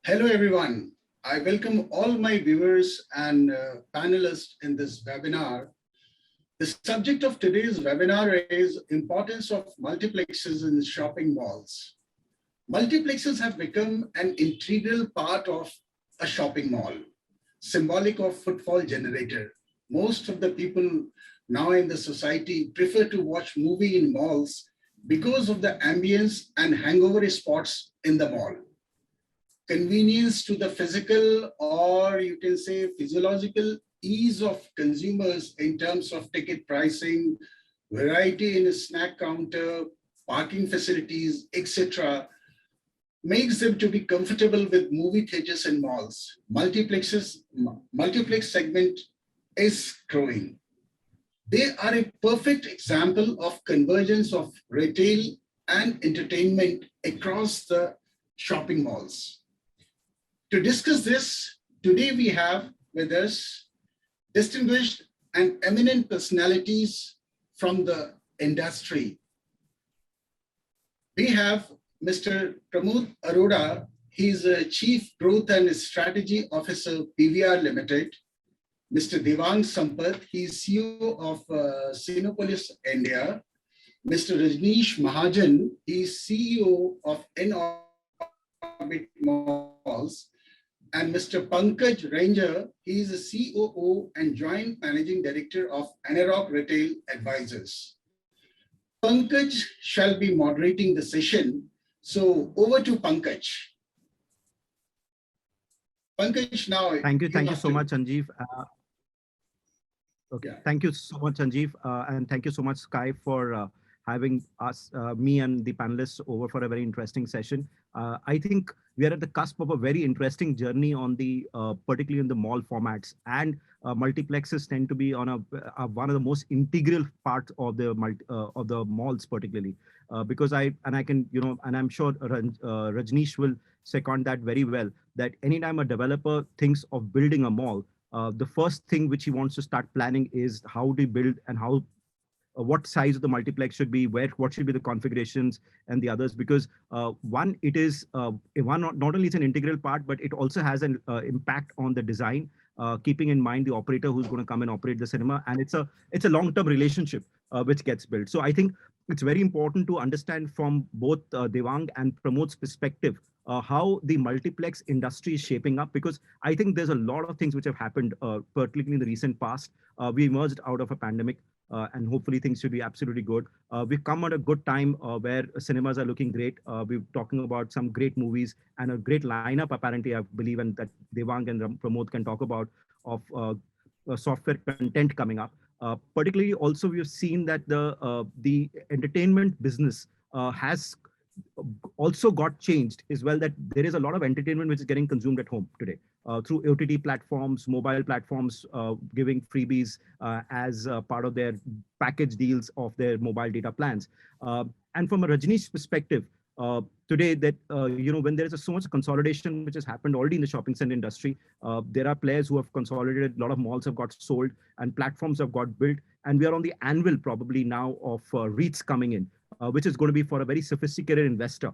Hello, everyone. I welcome all my viewers and panelists in this webinar. The subject of today's webinar is importance of multiplexes in shopping malls. Multiplexes have become an integral part of a shopping mall, symbolic of footfall generator. Most of the people now in the society prefer to watch movie in malls because of the ambience and hangover spots in the mall. Convenience to the physical, or you can say physiological ease of consumers in terms of ticket pricing, variety in a snack counter, parking facilities, etc., makes them to be comfortable with movie theaters and malls. Multiplex segment is growing. They are a perfect example of convergence of retail and entertainment across the shopping malls. To discuss this, today we have with us distinguished and eminent personalities from the industry. We have Mr. Pramod Arora. He's a Chief Growth and Strategy Officer, PVR Limited. Mr. Devang Sampath, he's CEO of Sinopolis India. Mr. Rajneesh Mahajan, he's CEO of In-Orbit Malls. And Mr. Pankaj Ranger, he is a COO and Joint Managing Director of Anarok Retail Advisors. Pankaj shall be moderating the session. So over to Pankaj. Pankaj, now. Thank you so much, Sanjeev. Thank you so much, Sanjeev, and thank you so much, Sky, for having us, me and the panelists over for a very interesting session. I think we are at the cusp of a very interesting journey on the, particularly in the mall formats, and multiplexes tend to be on one of the most integral parts of the malls, particularly because I can, and I'm sure Rajneesh will second that very well, that anytime a developer thinks of building a mall, the first thing which he wants to start planning is how to build and how what size of the multiplex should be, what should be the configurations and the others, because one, it is not only it's an integral part, but it also has an impact on the design, keeping in mind the operator who's going to come and operate the cinema, and it's a long-term relationship which gets built. So I think it's very important to understand from both Devang and Pramod's perspective how the multiplex industry is shaping up, because I think there's a lot of things which have happened, particularly in the recent past. We emerged out of a pandemic. And hopefully things should be absolutely good. We've come at a good time where cinemas are looking great. We're talking about some great movies and a great lineup, apparently, I believe, and that Devang and Pramod can talk about, of software content coming up. Particularly, also, we've seen that the entertainment business has also got changed as well, that there is a lot of entertainment which is getting consumed at home today through OTT platforms, mobile platforms, giving freebies as part of their package deals of their mobile data plans. And from a Rajneesh perspective, today that, when there is so much consolidation which has happened already in the shopping center industry, there are players who have consolidated, a lot of malls have got sold and platforms have got built. And we are on the anvil probably now of REITs coming in, which is going to be for a very sophisticated investor,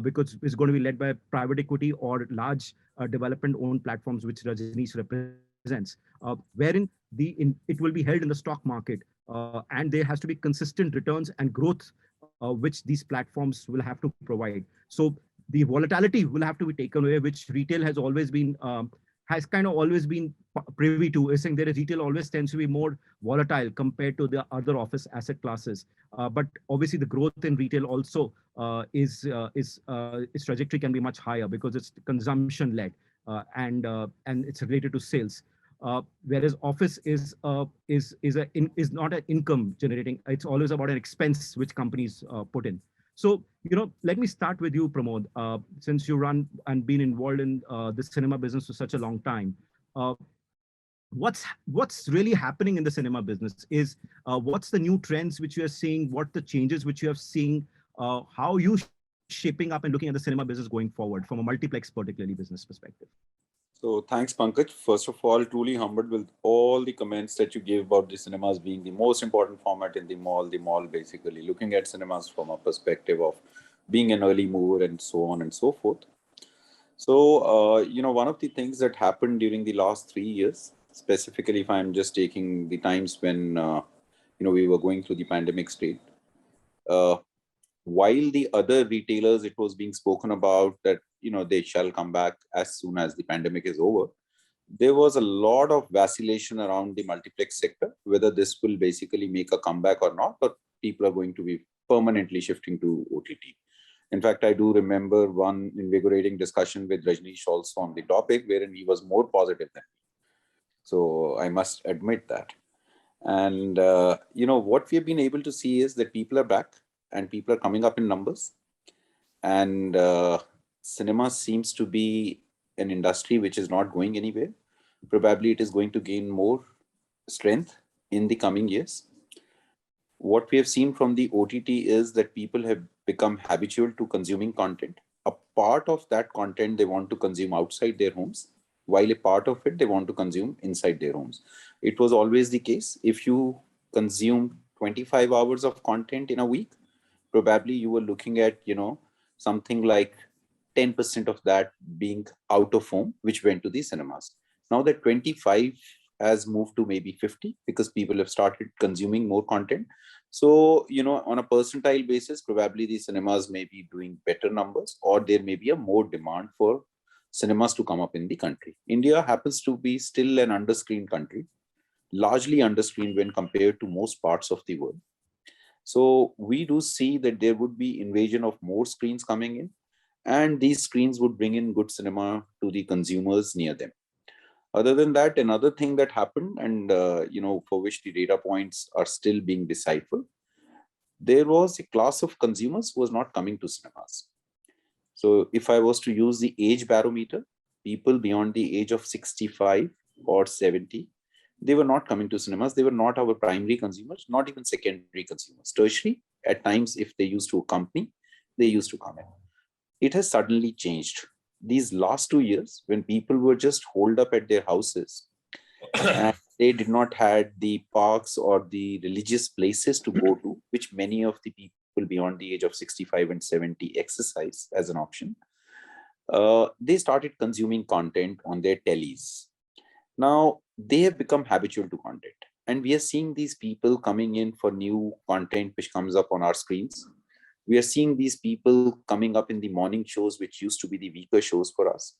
because it's going to be led by private equity or large development-owned platforms, which Rajneesh represents, wherein it will be held in the stock market, and there has to be consistent returns and growth, which these platforms will have to provide. So the volatility will have to be taken away, which retail has always been privy to, is saying that retail always tends to be more volatile compared to the other office asset classes. But obviously the growth in retail also its trajectory can be much higher because it's consumption led, and it's related to sales. Whereas office is not an income generating, it's always about an expense which companies put in. So, let me start with you, Pramod, since you run and been involved in the cinema business for such a long time. What's really happening in the cinema business is, what's the new trends which you are seeing, what the changes which you have seen, how you shaping up and looking at the cinema business going forward from a multiplex, particularly business perspective? So thanks, Pankaj. First of all, truly humbled with all the comments that you gave about the cinemas being the most important format in the mall basically looking at cinemas from a perspective of being an early mover and so on and so forth. So, one of the things that happened during the last 3 years, specifically, if I'm just taking the times when, we were going through the pandemic state, uh, while the other retailers, it was being spoken about that, they shall come back as soon as the pandemic is over. There was a lot of vacillation around the multiplex sector, whether this will basically make a comeback or not, but people are going to be permanently shifting to OTT. In fact, I do remember one invigorating discussion with Rajneesh also on the topic, wherein he was more positive than me. So I must admit that. And, what we've been able to see is that people are back and people are coming up in numbers. And cinema seems to be an industry which is not going anywhere. Probably it is going to gain more strength in the coming years. What we have seen from the OTT is that people have become habitual to consuming content. A part of that content they want to consume outside their homes, while a part of it they want to consume inside their homes. It was always the case. If you consume 25 hours of content in a week, probably you were looking at, something like 10% of that being out of home, which went to the cinemas. Now that 25 has moved to maybe 50 because people have started consuming more content. So, on a percentile basis, probably the cinemas may be doing better numbers, or there may be a more demand for cinemas to come up in the country. India happens to be still an underscreened country, largely underscreened when compared to most parts of the world. So we do see that there would be invasion of more screens coming in, and these screens would bring in good cinema to the consumers near them. Other than that, another thing that happened, and for which the data points are still being deciphered, there was a class of consumers who was not coming to cinemas. So if I was to use the age barometer, people beyond the age of 65 or 70, they were not coming to cinemas. They were not our primary consumers, not even secondary consumers. Tertiary, at times, if they used to accompany, they used to come in. It has suddenly changed. These last 2 years, when people were just holed up at their houses, and they did not had the parks or the religious places to go to, which many of the people beyond the age of 65 and 70 exercise as an option, they started consuming content on their tellies. Now, they have become habitual to content. And we are seeing these people coming in for new content which comes up on our screens. We are seeing these people coming up in the morning shows, which used to be the weaker shows for us.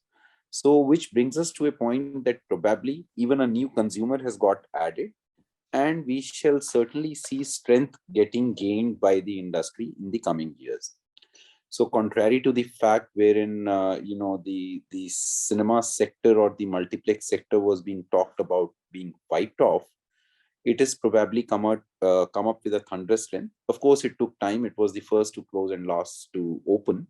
So, which brings us to a point that probably even a new consumer has got added, and we shall certainly see strength getting gained by the industry in the coming years. So, contrary to the fact wherein the cinema sector or the multiplex sector was being talked about being wiped off, it has probably come up with a thunderous strength. Of course, it took time. It was the first to close and last to open.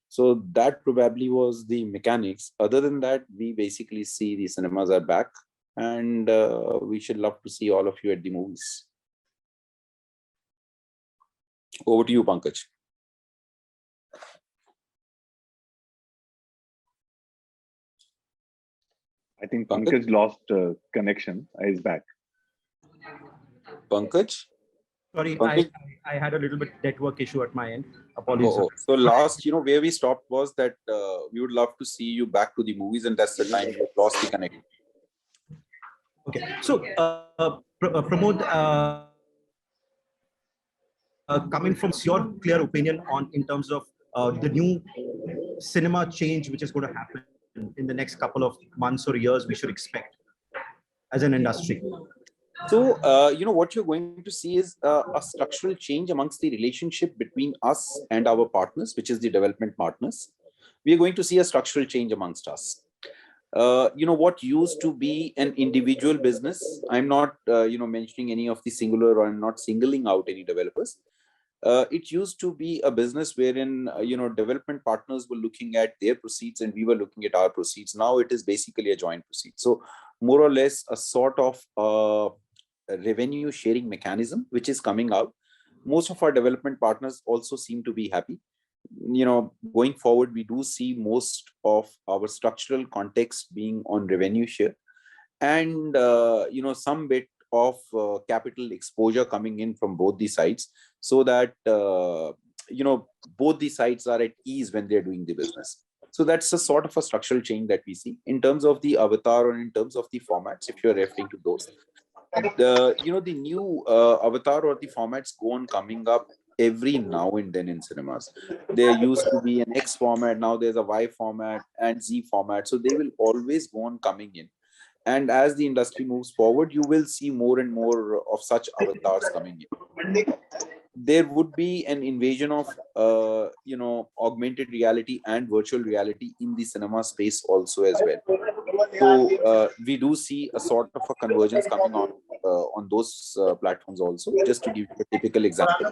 So that probably was the mechanics. Other than that, we basically see the cinemas are back, and we should love to see all of you at the movies. Over to you, Pankaj. I think Pankaj lost connection. He's back. Pankaj? Sorry, Pankaj? I had a little bit network issue at my end. Apologies. So last, where we stopped was that we would love to see you back to the movies, and that's the time we lost the connection. Okay. So, Pramod, coming from your clear opinion on in terms of the new cinema change which is going to happen in the next couple of months or years, we should expect as an industry. So, what you're going to see is a structural change amongst the relationship between us and our partners, which is the development partners. We are going to see a structural change amongst us. What used to be an individual business, I'm not, mentioning any of the singular, or I'm not singling out any developers. It used to be a business wherein, development partners were looking at their proceeds and we were looking at our proceeds. Now it is basically a joint proceed. So more or less a sort of revenue sharing mechanism, which is coming out. Most of our development partners also seem to be happy. Going forward, we do see most of our structural context being on revenue share, and some bit of capital exposure coming in from both the sides, so that both the sides are at ease when they're doing the business. So that's a sort of a structural change that we see in terms of the avatar or in terms of the formats, if you're referring to those. The new avatar or the formats go on coming up every now and then in cinemas. There used to be an X format, now there's a Y format and Z format. So they will always go on coming in. And as the industry moves forward, you will see more and more of such avatars coming in. There would be an invasion of augmented reality and virtual reality in the cinema space also as well. So we do see a sort of a convergence coming on those platforms also. Just to give you a typical example,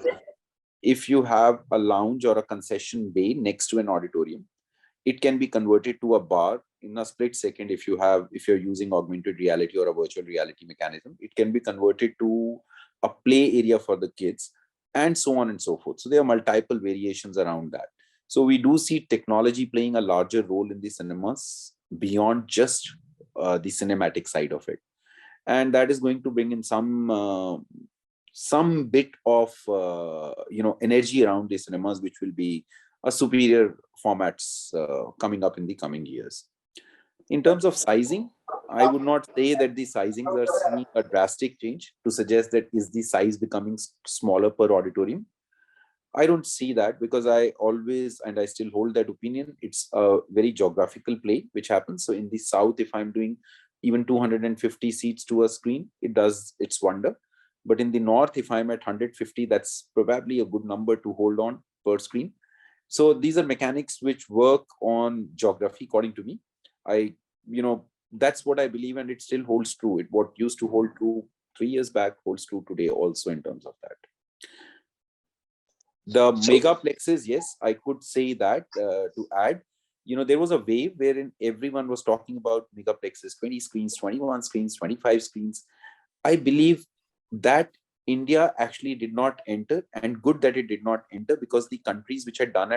if you have a lounge or a concession bay next to an auditorium, it can be converted to a bar in a split second. If you're using augmented reality or a virtual reality mechanism, it can be converted to a play area for the kids, and so on and so forth. So there are multiple variations around that. So we do see technology playing a larger role in the cinemas beyond just the cinematic side of it, and that is going to bring in some bit of energy around the cinemas, which will be a superior formats coming up in the coming years. In terms of sizing, I would not say that the sizings are seeing a drastic change to suggest that is the size becoming smaller per auditorium. I don't see that, because I always, and I still hold that opinion, it's a very geographical play which happens. So in the south, if I'm doing even 250 seats to a screen, it does its wonder. But in the north, if I'm at 150, that's probably a good number to hold on per screen. So these are mechanics which work on geography, according to me. That's what I believe, and it still holds true. What used to hold true 3 years back holds true today also in terms of that. The megaplexes, yes, I could say that to add. There was a wave wherein everyone was talking about megaplexes, 20 screens, 21 screens, 25 screens. I believe that India actually did not enter, and good that it did not enter, because the countries which had done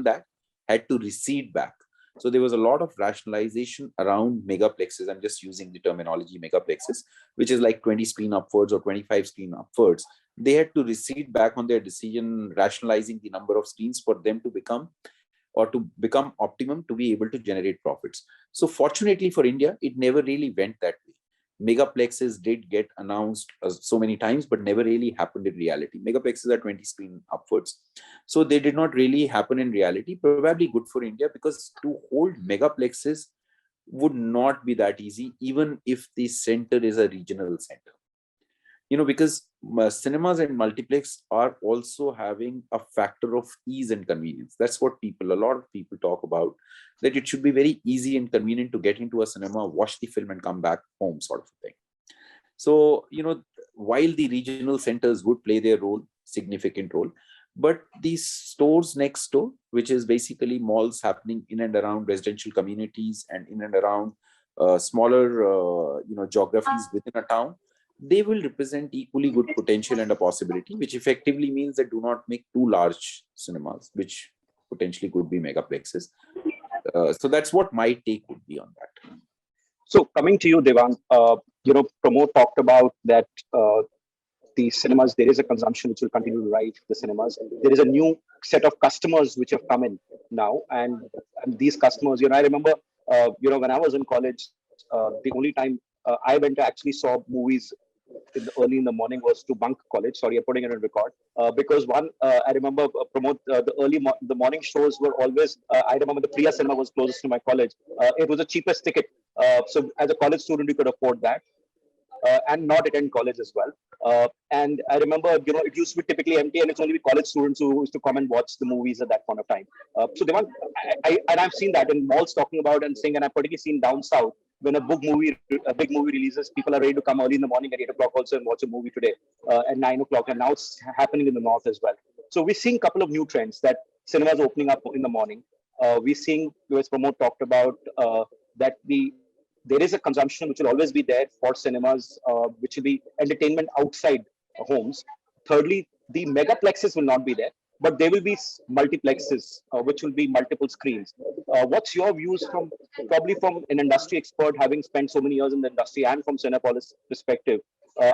that had to recede back. So there was a lot of rationalization around megaplexes. I'm just using the terminology megaplexes, which is like 20 screen upwards or 25 screen upwards. They had to recede back on their decision, rationalizing the number of screens for them to become optimum to be able to generate profits. So fortunately for India, it never really went that way. Megaplexes did get announced so many times, but never really happened in reality. Megaplexes are 20 screen upwards. So they did not really happen in reality. Probably good for India, because to hold megaplexes would not be that easy, even if the center is a regional center. Because cinemas and multiplex are also having a factor of ease and convenience. That's what a lot of people talk about, that it should be very easy and convenient to get into a cinema, watch the film and come back home, sort of thing. So, while the regional centers would play their role, significant role, but these stores next door, which is basically malls happening in and around residential communities and in and around smaller, geographies within a town, they will represent equally good potential and a possibility, which effectively means that do not make too large cinemas, which potentially could be megaplexes. So that's what my take would be on that. So coming to you, Devang, Pramod talked about that the cinemas, there is a consumption which will continue to rise the cinemas. There is a new set of customers which have come in now. And these customers, I remember, when I was in college, the only time I went to actually saw movies early in the morning was to bunk college. Sorry, I'm putting it on record. Because one, I remember the morning shows were always, I remember the Priya cinema was closest to my college. It was the cheapest ticket. So as a college student, you could afford that. And not attend college as well. And I remember, it used to be typically empty, and it's only college students who used to come and watch the movies at that point of time. So Devan, I've seen that in malls talking about and saying, and I've particularly seen down south, when a big movie releases, people are ready to come early in the morning at 8 o'clock also and watch a movie today at 9 o'clock. And now it's happening in the north as well. So we're seeing a couple of new trends that cinemas opening up in the morning. We're seeing, as Pramod talked about, that there is a consumption which will always be there for cinemas, which will be entertainment outside homes. Thirdly, the megaplexes will not be there, but there will be multiplexes, which will be multiple screens. What's your views from an industry expert, having spent so many years in the industry, and from Cinepolis perspective?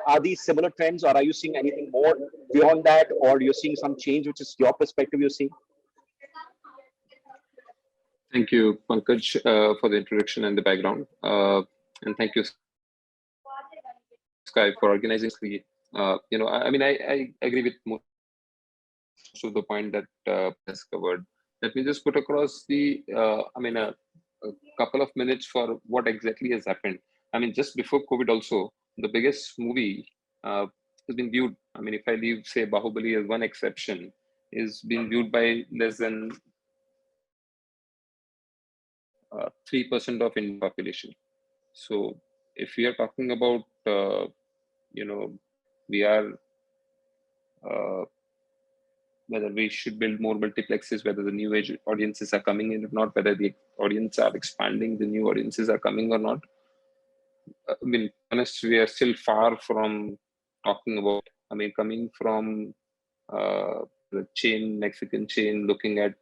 Are these similar trends, or are you seeing anything more beyond that, or you're seeing some change, which is your perspective you're seeing? Thank you, Pankaj, for the introduction and the background. And thank you, Sky, for organizing the. I agree with most of the point that has covered. Let me just put across a couple of minutes for what exactly has happened. I mean, just before COVID, also the biggest movie has been viewed. I mean, if I leave, say, Bahubali as one exception, is being viewed by less than 3% of Indian population. So if we are talking about, we are uh, whether we should build more multiplexes, whether the new age audiences are coming in or not, whether the audience are expanding, the new audiences are coming or not. I mean, honest, we are still far from talking about. I mean, coming from the chain, Mexican chain, looking at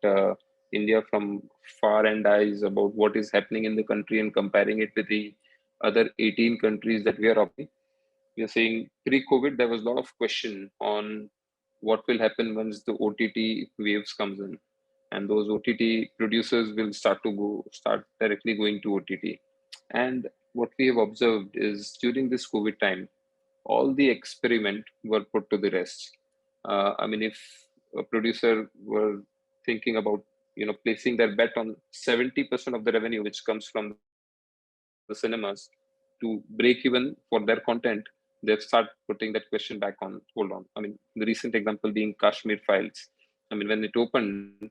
India from far end eyes about what is happening in the country and comparing it with the other 18 countries that we are operating. We are saying pre-COVID, there was a lot of question on what will happen once the OTT waves comes in, and those OTT producers will start directly going to OTT. And what we have observed is during this COVID time, all the experiment were put to the rest. I mean, if a producer were thinking about placing their bet on 70% of the revenue which comes from the cinemas to break even for their content, they've start putting that question back on hold on. I mean, the recent example being Kashmir Files. I mean, when it opened,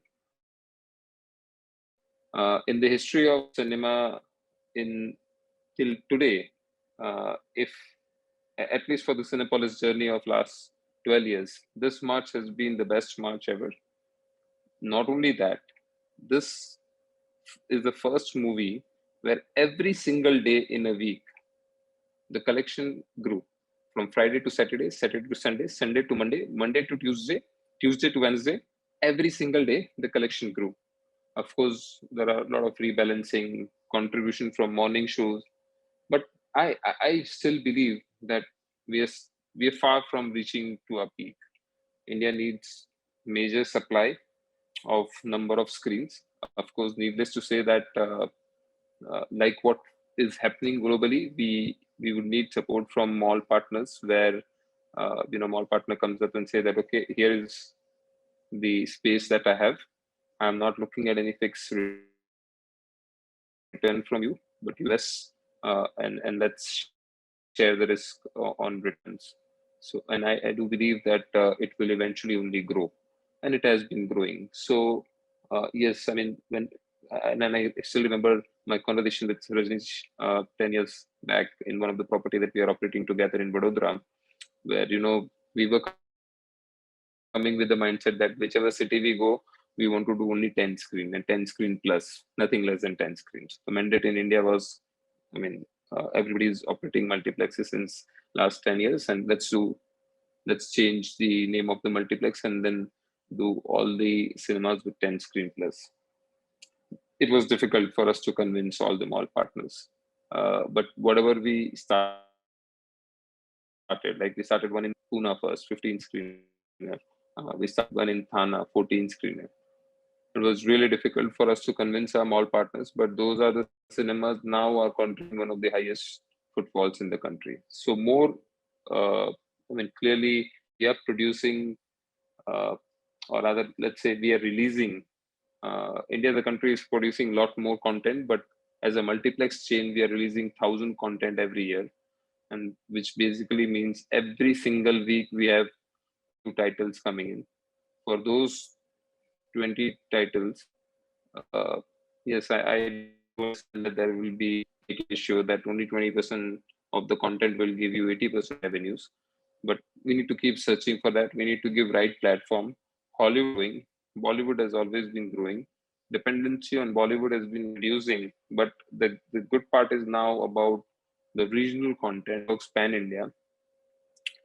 in the history of cinema in till today, if at least for the Cinepolis journey of last 12 years, this March has been the best March ever. Not only that, this is the first movie where every single day in a week, the collection grew from Friday to Saturday, Saturday to Sunday, Sunday to Monday, Monday to Tuesday, Tuesday to Wednesday. Every single day, the collection grew. Of course, there are a lot of rebalancing, contribution from morning shows, but I still believe that we are we are far from reaching to a peak. India needs major supply of number of screens. Of course, needless to say that like what is happening globally, we would need support from mall partners where mall partner comes up and say that okay, here is the space that I have. I'm not looking at any fixed return from you, but you invest and let's share the risk on returns. So, and I do believe that it will eventually only grow, and it has been growing. So, yes, I mean and I still remember my conversation with Rajnish 10 years back in one of the property that we are operating together in Vadodara, where we were coming with the mindset that whichever city we go, we want to do only 10 screen and 10 screen plus, nothing less than 10 screens. The mandate in India was, I mean, everybody is operating multiplexes since last 10 years, and let's change the name of the multiplex and then do all the cinemas with 10 screen plus. It was difficult for us to convince all the mall partners. But whatever we started, like we started one in Pune first, 15 screener. We started one in Thana, 14 screener. It was really difficult for us to convince our mall partners, but those are the cinemas now are contributing one of the highest footfalls in the country. So more, clearly we are producing, uh, or rather, let's say we are releasing. India, the country, is producing a lot more content, but as a multiplex chain, we are releasing 1,000 content every year, and which basically means every single week we have new titles coming in. For those 20 titles, uh, yes, I do understand that there will be issue that only 20% of the content will give you 80% revenues. But we need to keep searching for that. We need to give right platform. Hollywood, Bollywood has always been growing. Dependency on Bollywood has been reducing, but the good part is now about the regional content of pan India.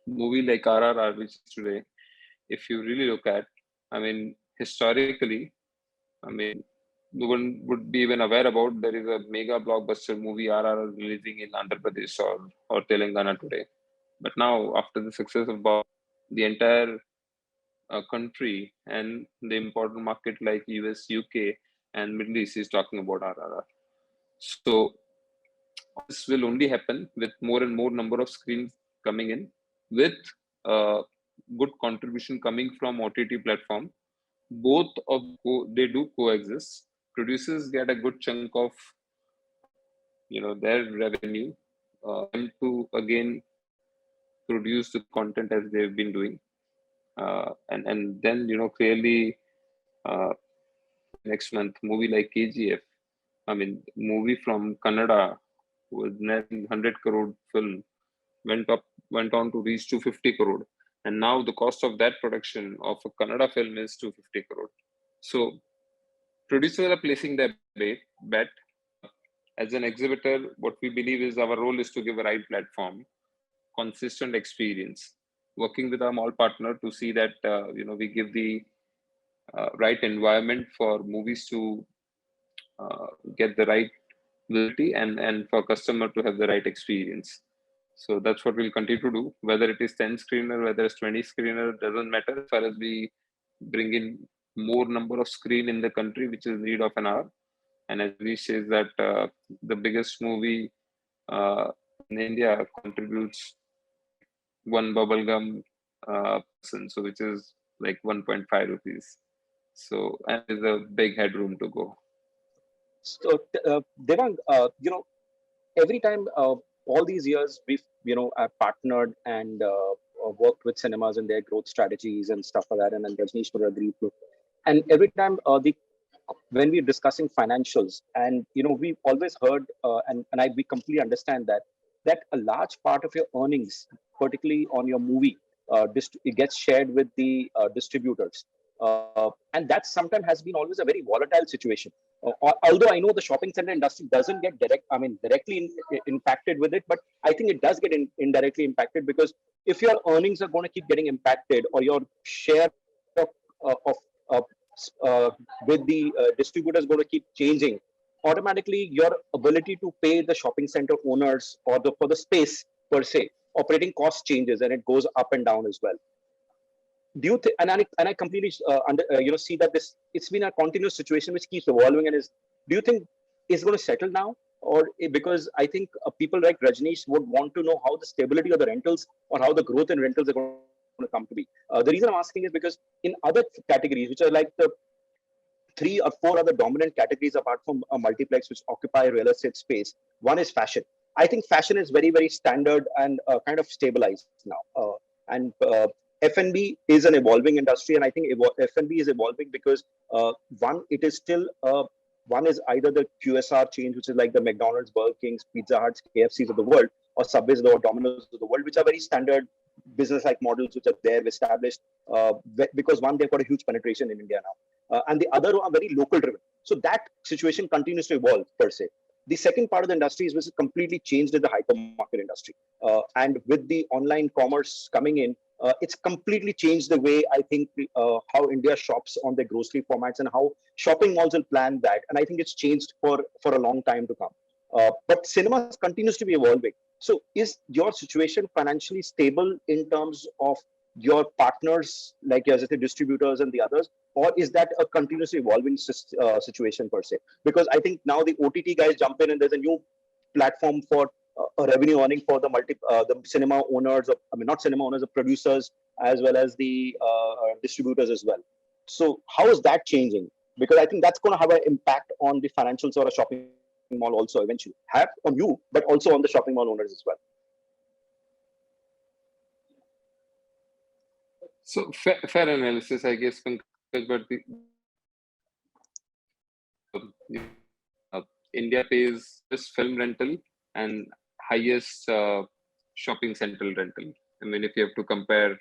Movie like RRR, which is today, if you really look at, I mean, historically, I mean, no one would be even aware about there is a mega blockbuster movie RRR releasing in Andhra Pradesh or Telangana today. But now, after the success of the entire country and the important market like US, UK and Middle East is talking about RRR. So this will only happen with more and more number of screens coming in, with good contribution coming from OTT platform. Both of they do coexist. Producers get a good chunk of their revenue, and to again produce the content as they've been doing, and then clearly uh, next month movie like KGF, I mean movie from Kannada was net 100 crore film, went on to reach 250 crore, and now the cost of that production of a Kannada film is 250 crore. So producers are placing their bet. As an exhibitor, what we believe is our role is to give a right platform, consistent experience, working with our mall partner to see that we give the right environment for movies to get the right visibility, and for customer to have the right experience. So that's what we'll continue to do. Whether it is 10 screener, whether it's 20 screener, doesn't matter as far as we bring in more number of screen in the country, which is need of an hour. And as we says that the biggest movie in India contributes one bubblegum person, so which is like 1.5 rupees. So, and there's a big headroom to go. So, Devang, every time all these years we've I've partnered and worked with cinemas and their growth strategies and stuff like that, and then Rajneesh would agree to. And every time when we're discussing financials, and we've always heard we completely understand that a large part of your earnings, particularly on your movie, it gets shared with the distributors, and that sometimes has been always a very volatile situation. Although I know the shopping center industry doesn't get directly impacted with it, but I think it does get indirectly impacted, because if your earnings are going to keep getting impacted, or your share of with the distributors going to keep changing, automatically your ability to pay the shopping center owners or for the space per se, operating cost changes, and it goes up and down as well. Do you think, and I completely see that it's been a continuous situation which keeps evolving, and do you think it's going to settle now, or because I think people like Rajneesh would want to know how the stability of the rentals or how the growth in rentals are going to come to be. The reason I'm asking is because in other categories, which are like the 3 or 4 other dominant categories apart from a multiplex which occupy real estate space, one is fashion. I think fashion is very, very standard and kind of stabilized now. And F&B is an evolving industry, and I think F&B is evolving because it is still one is either the QSR chains, which is like the McDonald's, Burger Kings, Pizza Huts, KFCs of the world, or Subways or Domino's of the world, which are very standard business-like models which are there established, because one, they've got a huge penetration in India now, and the other are very local-driven. So that situation continues to evolve per se. The second part of the industry is which is completely changed is the hypermarket industry, and with the online commerce coming in, it's completely changed the way I think how India shops on their grocery formats and how shopping malls will plan that. And I think it's changed for a long time to come. But cinemas continues to be evolving. So is your situation financially stable in terms of your partners, like as the distributors and the others, or is that a continuously evolving situation per se? Because I think now the OTT guys jump in and there's a new platform for a revenue earning for the cinema owners, not cinema owners, the producers, as well as the distributors as well. So how is that changing? Because I think that's going to have an impact on the financials or a shopping mall also eventually. Have on you, but also on the shopping mall owners as well. So fair analysis, I guess, but India pays this film rental and highest shopping central rental. I mean, if you have to compare,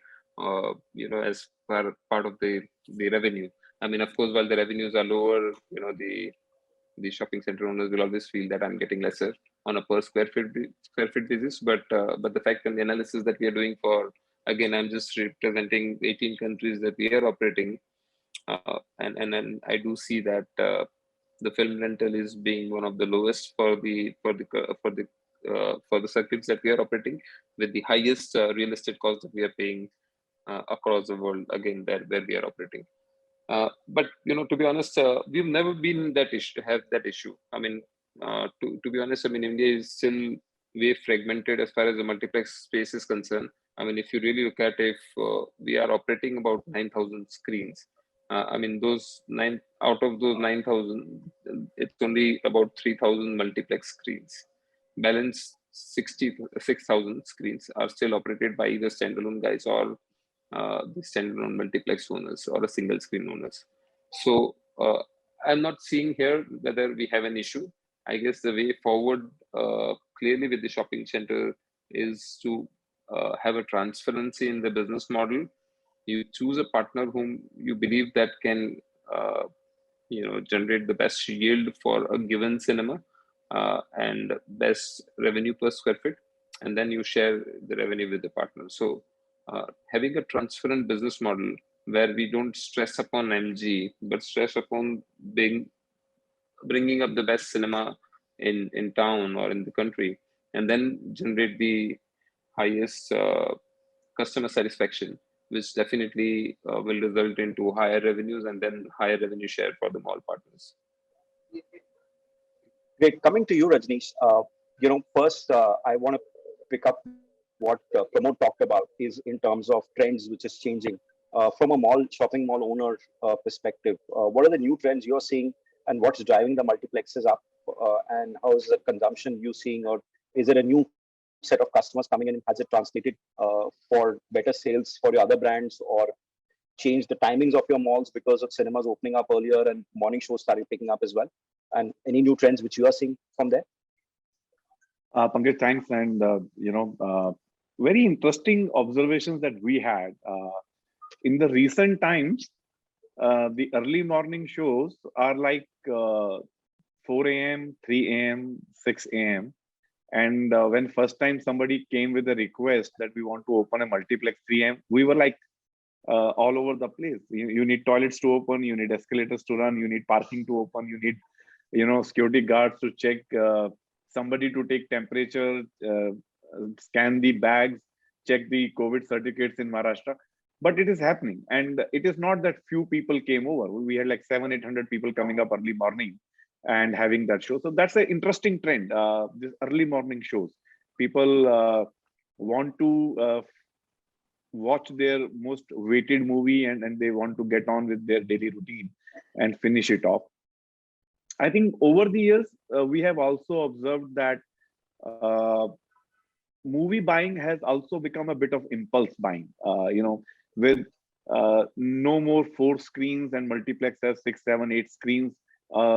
as part of the revenue. I mean, of course, while the revenues are lower, the shopping center owners will always feel that I'm getting lesser on a per square feet basis. But the fact and the analysis that we are doing for, again, I'm just representing 18 countries that we are operating, and then I do see that the film rental is being one of the lowest for the circuits that we are operating, with the highest real estate cost that we are paying across the world. Again, where we are operating. But to be honest, we've never been that issue have that issue. I mean, to be honest, I mean, India is still way fragmented as far as the multiplex space is concerned. I mean, if you really look at if we are operating about 9,000 screens, I mean, those nine out of those 9,000, it's only about 3,000 multiplex screens. Balance 66,000 screens are still operated by either standalone guys or the standalone multiplex owners or a single screen owners. So I'm not seeing here whether we have an issue. I guess the way forward clearly with the shopping center is to have a transparency in the business model. You choose a partner whom you believe that can generate the best yield for a given cinema and best revenue per square feet, and then you share the revenue with the partner. So having a transparent business model where we don't stress upon MG but stress upon bringing up the best cinema in town or in the country, and then generate the highest customer satisfaction, which definitely will result into higher revenues and then higher revenue share for the mall partners. Great. Coming to you, Rajneesh. First, I want to pick up what Pramod talked about is in terms of trends which is changing from a shopping mall owner perspective. What are the new trends you're seeing, and what's driving the multiplexes up, and how is the consumption you seeing, or is it a new set of customers coming in? Has it translated for better sales for your other brands, or changed the timings of your malls because of cinemas opening up earlier and morning shows started picking up as well? And any new trends which you are seeing from there? Pankaj, thanks. And, very interesting observations that we had. In the recent times, the early morning shows are like 4 a.m., 3 a.m., 6 a.m. And when first time somebody came with a request that we want to open a multiplex 3 a.m., we were like all over the place. You need toilets to open, you need escalators to run, you need parking to open, you need security guards to check, somebody to take temperature, scan the bags, check the COVID certificates in Maharashtra. But it is happening, and it is not that few people came over. We had like 700-800 people coming up early morning and having that show. So that's an interesting trend. This early morning shows, people want to watch their most weighted movie, and they want to get on with their daily routine and finish it off. I think over the years, we have also observed that movie buying has also become a bit of impulse buying, with no more 4 screens and multiplex has 6, 7, 8 screens.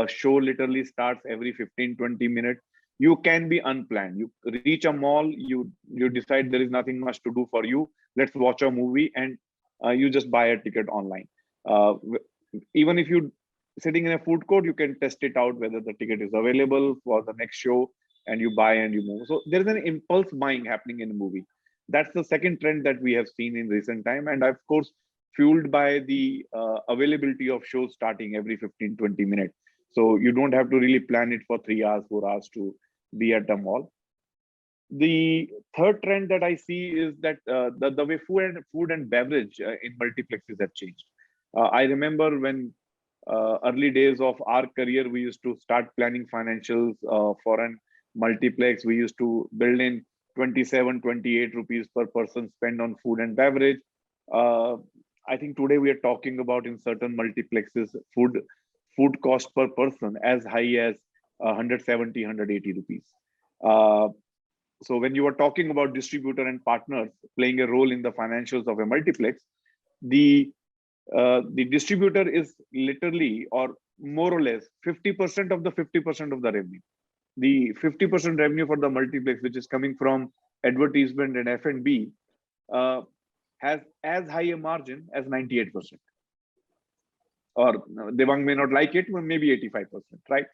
Show literally starts every 15-20 minutes. You can be unplanned. You reach a mall, you decide there is nothing much to do for you. Let's watch a movie, and you just buy a ticket online. Even if you sitting in a food court, you can test it out whether the ticket is available for the next show, and you buy and you move. So there is an impulse buying happening in a movie. That's the second trend that we have seen in recent time, and of course fueled by the availability of shows starting every 15-20 minutes. So you don't have to really plan it for 3 hours, 4 hours to be at the mall. The third trend that I see is that the way food and beverage in multiplexes have changed. I remember when early days of our career, we used to start planning financials for an multiplex. We used to build in 27, 28 rupees per person spend on food and beverage. I think today we are talking about in certain multiplexes, food cost per person as high as 170, 180 rupees. So when you are talking about distributor and partners playing a role in the financials of a multiplex, the distributor is literally, or more or less, 50% of the 50% of the revenue. The 50% revenue for the multiplex, which is coming from advertisement and F&B, has as high a margin as 98%. Or Devang may not like it, but maybe 85%, right?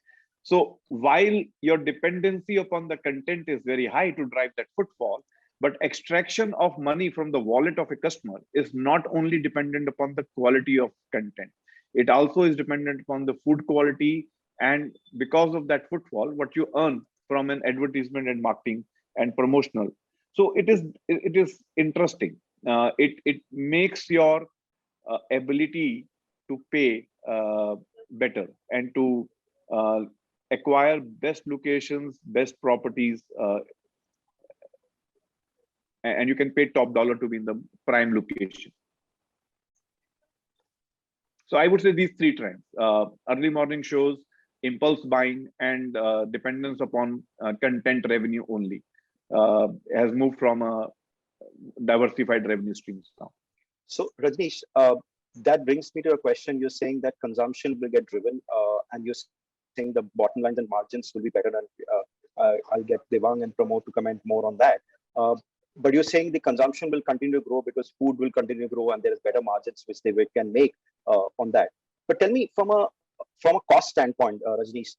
So while your dependency upon the content is very high to drive that footfall, but extraction of money from the wallet of a customer is not only dependent upon the quality of content. It also is dependent upon the food quality, and because of that footfall, what you earn from an advertisement and marketing and promotional. So it is interesting. It makes your ability to pay better and to acquire best locations, best properties, and you can pay top dollar to be in the prime location. So I would say these three trends: early morning shows, impulse buying, and dependence upon content revenue only has moved from a diversified revenue streams now. So Rajneesh, that brings me to a question. You're saying that consumption will get driven, and you're saying the bottom lines and margins will be better. And I'll get Devang and Pramod to comment more on that. But you're saying the consumption will continue to grow because food will continue to grow, and there is better margins which they can make on that. But tell me, from a cost standpoint, Rajneesh,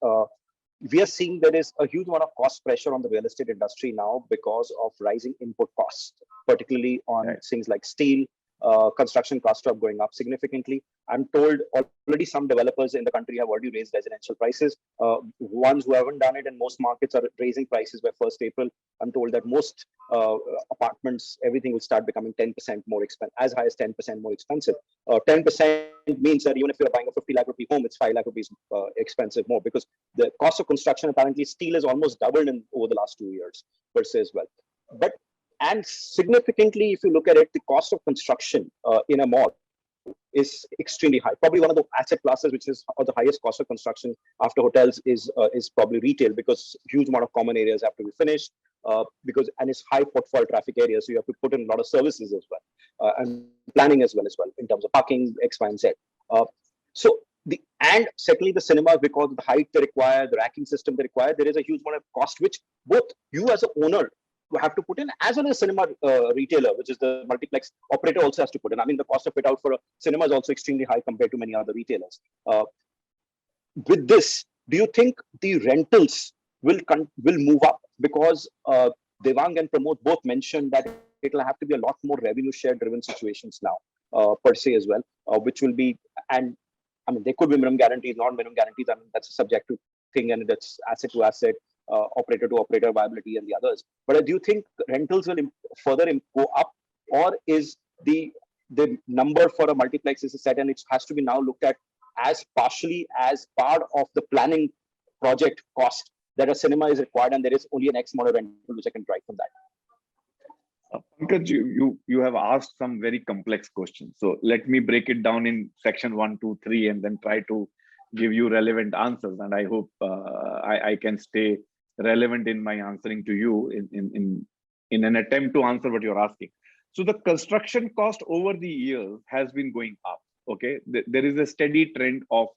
we are seeing there is a huge amount of cost pressure on the real estate industry now because of rising input costs, particularly on things like steel. Construction costs are going up significantly. I'm told already some developers in the country have already raised residential prices. Ones who haven't done it in most markets are raising prices by 1st April. I'm told that most apartments, everything will start becoming 10% more expensive, as high as 10% more expensive. 10% means that even if you're buying a 50 lakh rupee home, it's 5 lakh rupees expensive more, because the cost of construction, apparently steel has almost doubled over the last 2 years per se as well. And significantly, if you look at it, the cost of construction in a mall is extremely high. Probably one of the asset classes which is the highest cost of construction after hotels is probably retail, because huge amount of common areas have to be finished, and it's high footfall traffic areas, so you have to put in a lot of services as well, and planning as well in terms of parking, X, Y, and Z. And secondly, the cinemas, because of the height they require, the racking system they require, there is a huge amount of cost which both you as an owner have to put in, as well as cinema retailer, which is the multiplex operator, also has to put in. I mean, the cost of fit out for a cinema is also extremely high compared to many other retailers. With this, do you think the rentals will move up? Because Devang and Pramod both mentioned that it will have to be a lot more revenue share driven situations now, per se as well, which will be, and I mean, there could be minimum guarantees, non-minimum guarantees. I mean, that's a subjective thing, and that's asset to asset, operator to operator viability, and the others. But do you think rentals will further go up, or is the number for a multiplex is set and it has to be now looked at as partially as part of the planning project cost, that a cinema is required and there is only an X amount of rental which I can drive from that? Pankaj, you have asked some very complex questions. So let me break it down in section 1, 2, 3, and then try to give you relevant answers. And I hope I can stay relevant in my answering to you in an attempt to answer what you're asking. So the construction cost over the years has been going up. Okay, there is a steady trend of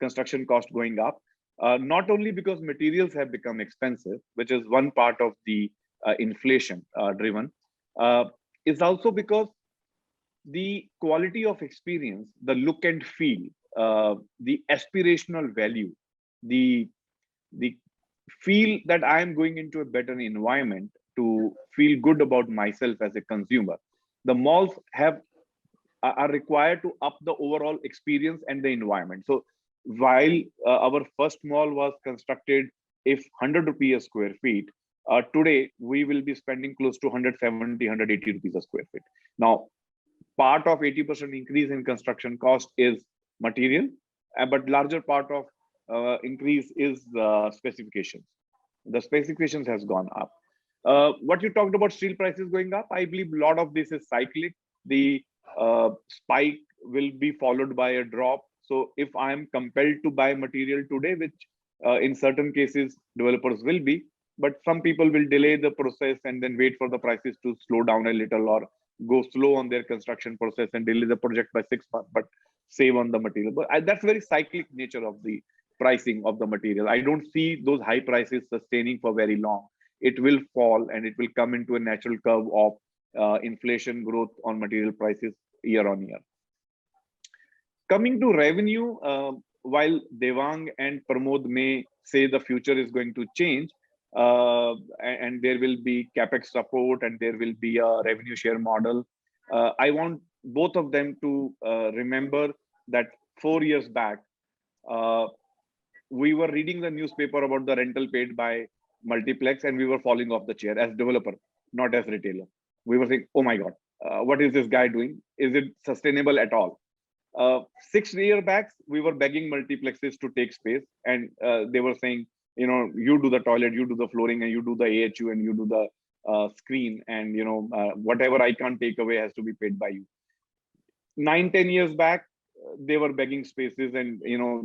construction cost going up, not only because materials have become expensive, which is one part of the inflation driven, is also because the quality of experience, the look and feel, the aspirational value, the feel that I am going into a better environment to feel good about myself as a consumer. The malls are required to up the overall experience and the environment. So while our first mall was constructed if 100 rupees a square feet, today we will be spending close to 170, 180 rupees a square feet. Now, part of 80% increase in construction cost is material, but larger part of increase is specifications. The specifications has gone up. What you talked about steel prices going up, I believe a lot of this is cyclic. The spike will be followed by a drop. So if I'm compelled to buy material today, which in certain cases developers will be, but some people will delay the process and then wait for the prices to slow down a little, or go slow on their construction process and delay the project by 6 months, but save on the material. But that's very cyclic nature of the pricing of the material. I don't see those high prices sustaining for very long. It will fall and it will come into a natural curve of inflation growth on material prices year on year. Coming to revenue, while Devang and Pramod may say the future is going to change, and there will be capex support and there will be a revenue share model, I want both of them to remember that 4 years back, we were reading the newspaper about the rental paid by multiplex and we were falling off the chair as developer, not as retailer. We were saying, oh my God, what is this guy doing? Is it sustainable at all? 6 years back, we were begging multiplexes to take space, and they were saying, you do the toilet, you do the flooring, and you do the AHU, and you do the screen, and whatever I can't take away has to be paid by you. 9-10 years back, they were begging spaces, and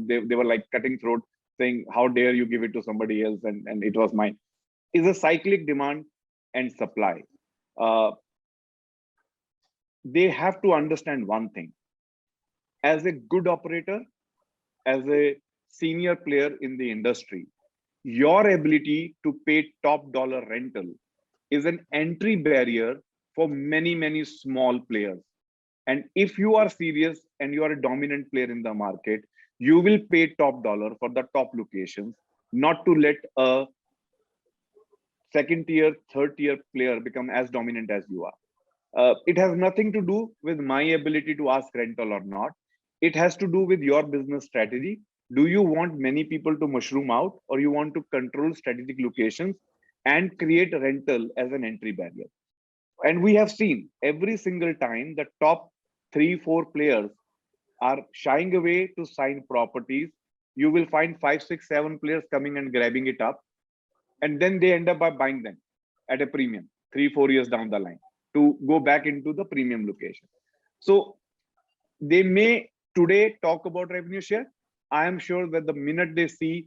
they were like cutting throat, saying, how dare you give it to somebody else, and it was mine. Is a cyclic demand and supply. They have to understand one thing. As a good operator, as a senior player in the industry, your ability to pay top dollar rental is an entry barrier for many, many small players. And if you are serious and you are a dominant player in the market, you will pay top dollar for the top locations, not to let a second tier, third tier player become as dominant as you are. It has nothing to do with my ability to ask rental or not. It has to do with your business strategy. Do you want many people to mushroom out, or you want to control strategic locations and create rental as an entry barrier? And we have seen every single time the top 3-4 players are shying away to sign properties. You will find 5-6-7 players coming and grabbing it up, and then they end up by buying them at a premium 3-4 years down the line to go back into the premium location. So they may today talk about revenue share. I am sure that the minute they see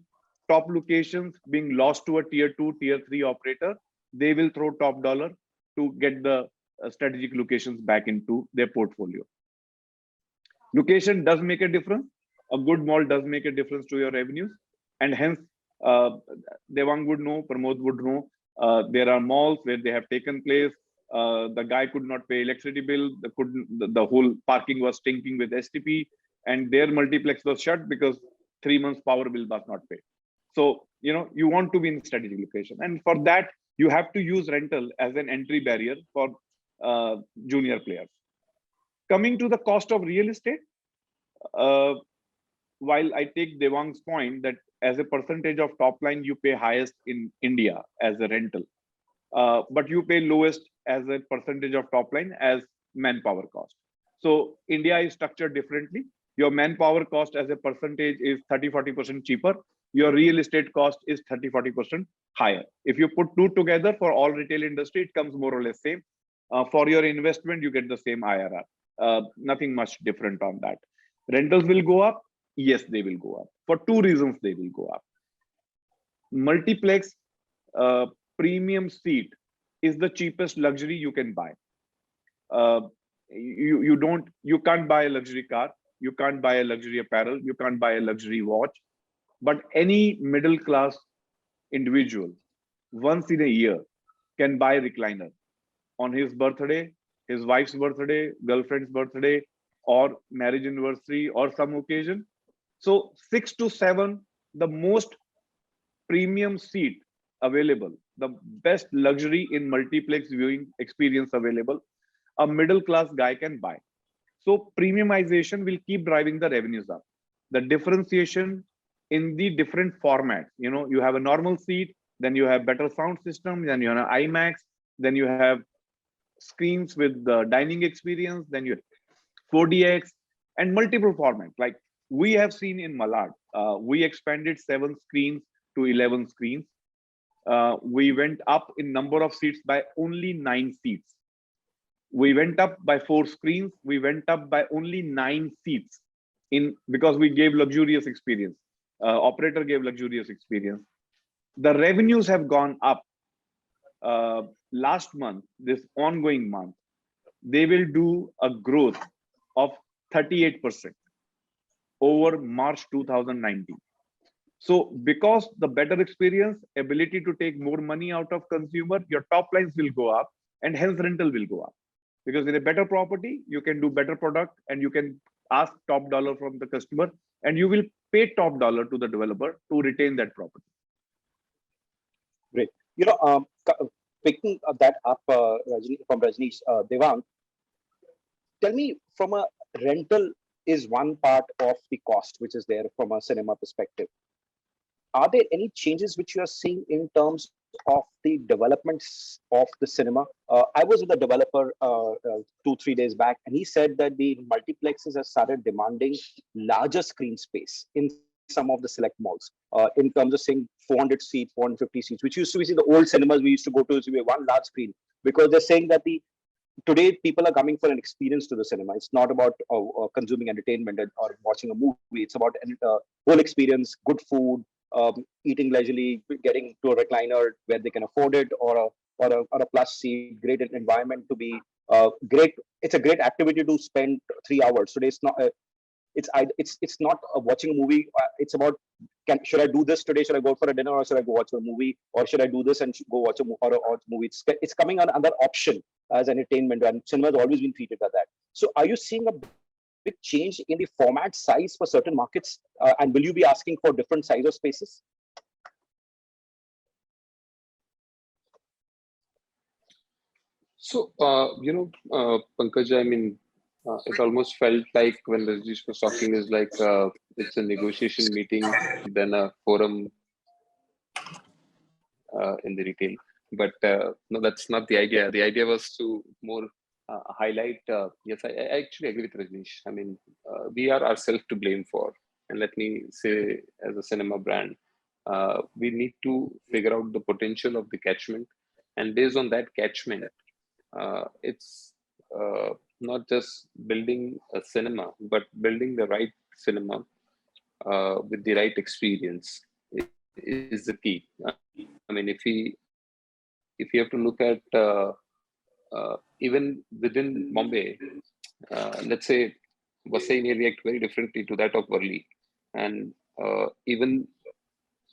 top locations being lost to a tier 2, tier 3 operator, they will throw top dollar to get the strategic locations back into their portfolio. Location does make a difference. A good mall does make a difference to your revenues, and hence Devang would know, Pramod would know, there are malls where they have taken place. The guy could not pay electricity bill. The whole parking was stinking with STP, and their multiplex was shut because 3 months power bill was not paid. So you want to be in strategic location, and for that you have to use rental as an entry barrier for junior players. Coming to the cost of real estate, while I take Devang's point that as a percentage of top line, you pay highest in India as a rental, but you pay lowest as a percentage of top line as manpower cost. So India is structured differently. Your manpower cost as a percentage is 30-40% cheaper. Your real estate cost is 30-40% higher. If you put two together for all retail industry, it comes more or less same. For your investment, you get the same IRR. Nothing much different on that. Rentals will go up. Yes, they will go up. For two reasons, they will go up. Multiplex premium seat is the cheapest luxury you can buy. You can't buy a luxury car. You can't buy a luxury apparel. You can't buy a luxury watch. But any middle class individual once in a year can buy a recliner on his birthday, his wife's birthday, girlfriend's birthday, or marriage anniversary, or some occasion. So 6 to 7, the most premium seat available, the best luxury in multiplex viewing experience available, a middle class guy can buy. So premiumization will keep driving the revenues up. The differentiation in the different formats, you have a normal seat, then you have better sound system, then you have IMAX, then you have screens with the dining experience, then you have 4DX and multiple formats. Like we have seen in Malad, we expanded 7 screens to 11 screens. We went up in number of seats by only 9 seats. We went up by 4 screens. We went up by only 9 seats because we gave luxurious experience. Operator gave luxurious experience. The revenues have gone up. Last month, this ongoing month, they will do a growth of 38% over March 2019. So because the better experience, ability to take more money out of consumer, your top lines will go up and hence rental will go up. Because in a better property, you can do better product and you can ask top dollar from the customer and you will pay top dollar to the developer to retain that property. Great. Picking that up from Rajnish, Devang, tell me, from a rental is one part of the cost which is there from a cinema perspective. Are there any changes which you are seeing in terms of the developments of the cinema. I was with a developer 2-3 days back, and he said that the multiplexes have started demanding larger screen space in some of the select malls. In terms of saying 400 seats, 450 seats, which used to be the old cinemas we used to go to, to be one large screen, because they're saying that today people are coming for an experience to the cinema. It's not about consuming entertainment or watching a movie. It's about whole experience, good food, eating leisurely, getting to a recliner where they can afford it, or a plus seat, great environment to be great. It's a great activity to spend 3 hours. Today it's not. It's not watching a movie. It's about should I do this today? Should I go for a dinner, or should I go watch a movie, or should I do this and go watch a movie? It's coming on another option as entertainment, and cinema has always been treated like that. So are you seeing a big change in the format size for certain markets, and will you be asking for different size of spaces? So, Pankaj, I mean, it almost felt like when Rajneesh was talking is like it's a negotiation meeting than a forum in the retail. But no, that's not the idea. The idea was to more highlight. Yes, I actually agree with Rajneesh. I mean, we are ourselves to blame for. And let me say, as a cinema brand, we need to figure out the potential of the catchment. And based on that catchment, it's not just building a cinema, but building the right cinema with the right experience is the key. I mean, if you have to look at even within Bombay, let's say Vasai may react very differently to that of Worli, and even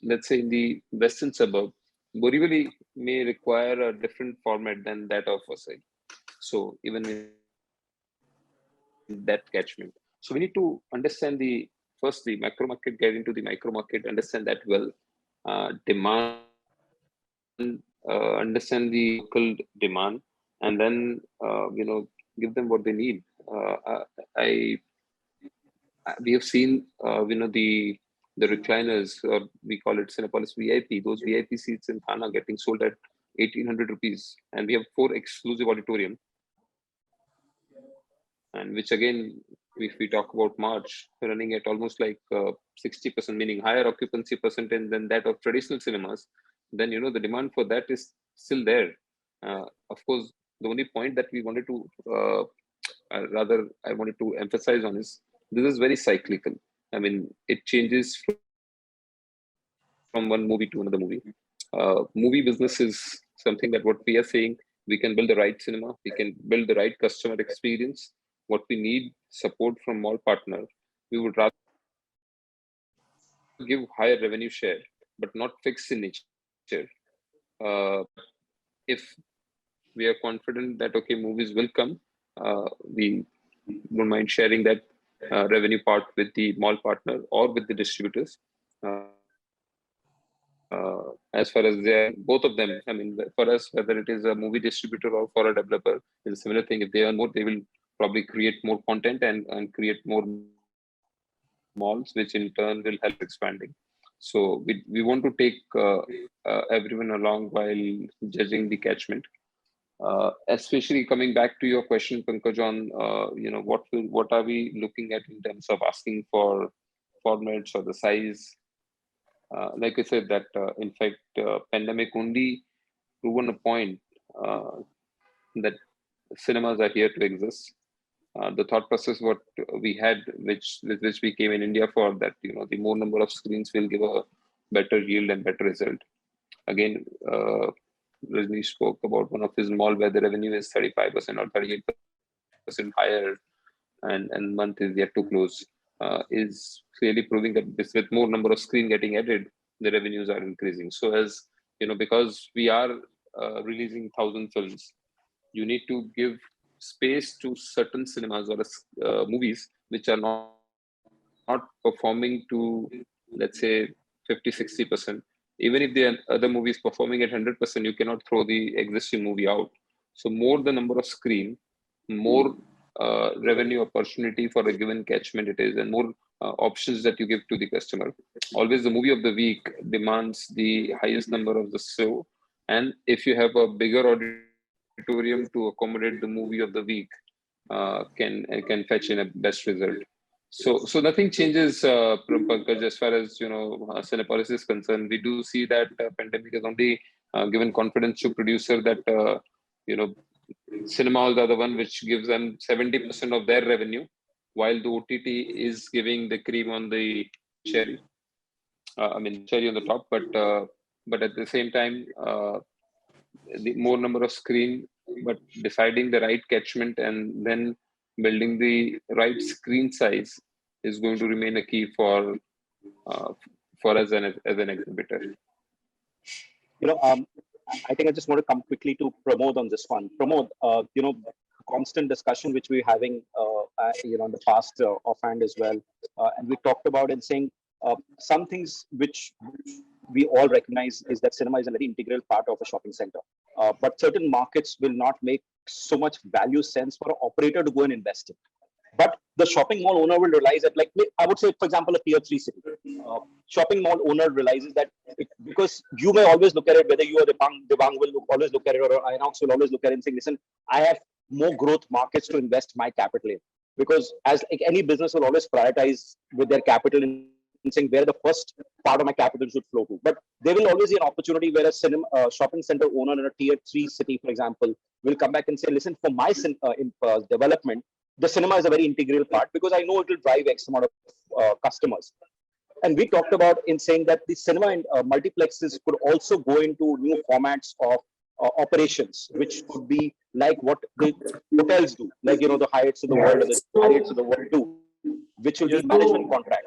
let's say in the western suburb, Borivali may require a different format than that of Vasai. So even in that catchment, so we need to understand the macro market, get into the micro market, understand that well, demand, understand the local demand, and then give them what they need. I We have seen the recliners, or we call it Cinepolis VIP. Those VIP seats in Thana getting sold at 1,800 rupees, and we have 4 exclusive auditorium. And which again, if we talk about March, running at almost like 60%, meaning higher occupancy percentage than that of traditional cinemas, then the demand for that is still there. Of course, the only point that we wanted to, I wanted to emphasize on is this is very cyclical. I mean, it changes from one movie to another movie. Movie business is something that what we are saying, we can build the right cinema, we can build the right customer experience. What we need support from mall partner. We would rather give higher revenue share, but not fixed in nature. If we are confident that okay, movies will come, we don't mind sharing that revenue part with the mall partner or with the distributors. As far as they're both of them, I mean, for us, whether it is a movie distributor or for a developer, it's a similar thing. If they earn more, they will probably create more content and create more malls, which in turn will help expanding. So we want to take everyone along while judging the catchment. Especially coming back to your question, Pankaj, on what are we looking at in terms of asking for formats or the size? Like I said, that in fact, pandemic only proven a point that cinemas are here to exist. The thought process what we had, with which we came in India for, that the more number of screens will give a better yield and better result. Again, Rajneesh spoke about one of his mall where the revenue is 35% or 38% higher, and month is yet to close. Is clearly proving that this, with more number of screen getting added, the revenues are increasing. So as because we are releasing 1,000 films, you need to give space to certain cinemas or movies which are not performing to, let's say, 50-60%. Even if the other movies performing at 100%, you cannot throw the existing movie out. So more the number of screen, more revenue opportunity for a given catchment it is, and more options that you give to the customer. Always the movie of the week demands the highest number of the show, And if you have a bigger auditorium to accommodate the movie of the week, can fetch in a best result. So nothing changes, Pankaj, as far as Cinepolis is concerned. We do see that pandemic has only given confidence to producer that you know cinema halls are the one which gives them 70% of their revenue, while the OTT is giving the cream on the cherry. I mean, cherry on the top, but at the same time, the more number of screen, but deciding the right catchment and then building the right screen size is going to remain a key uh, for us as an exhibitor. You know, I think I just want to come quickly to Pramod on this one. Pramod, constant discussion which we're having, in the past offhand as well, and we talked about and saying some things which we all recognize is that cinema is a very integral part of a shopping center. But certain markets will not make so much value sense for an operator to go and invest in. But the shopping mall owner will realize that, like I would say, for example, a tier 3 city, shopping mall owner realizes that because you may always look at it, whether you are Devang will always look at it, or Inox will always look at it and say, listen, I have more growth markets to invest my capital in. Because as like any business will always prioritize with their capital in saying where the first part of my capital should flow to. But there will always be an opportunity where a shopping center owner in a tier 3 city, for example, will come back and say, listen, for my development, the cinema is a very integral part because I know it will drive X amount of customers. And we talked about in saying that the cinema and multiplexes could also go into new formats of operations, which could be like what the hotels do, like, the Hyatts of the world or the Marriotts of the world do, which will be management contract.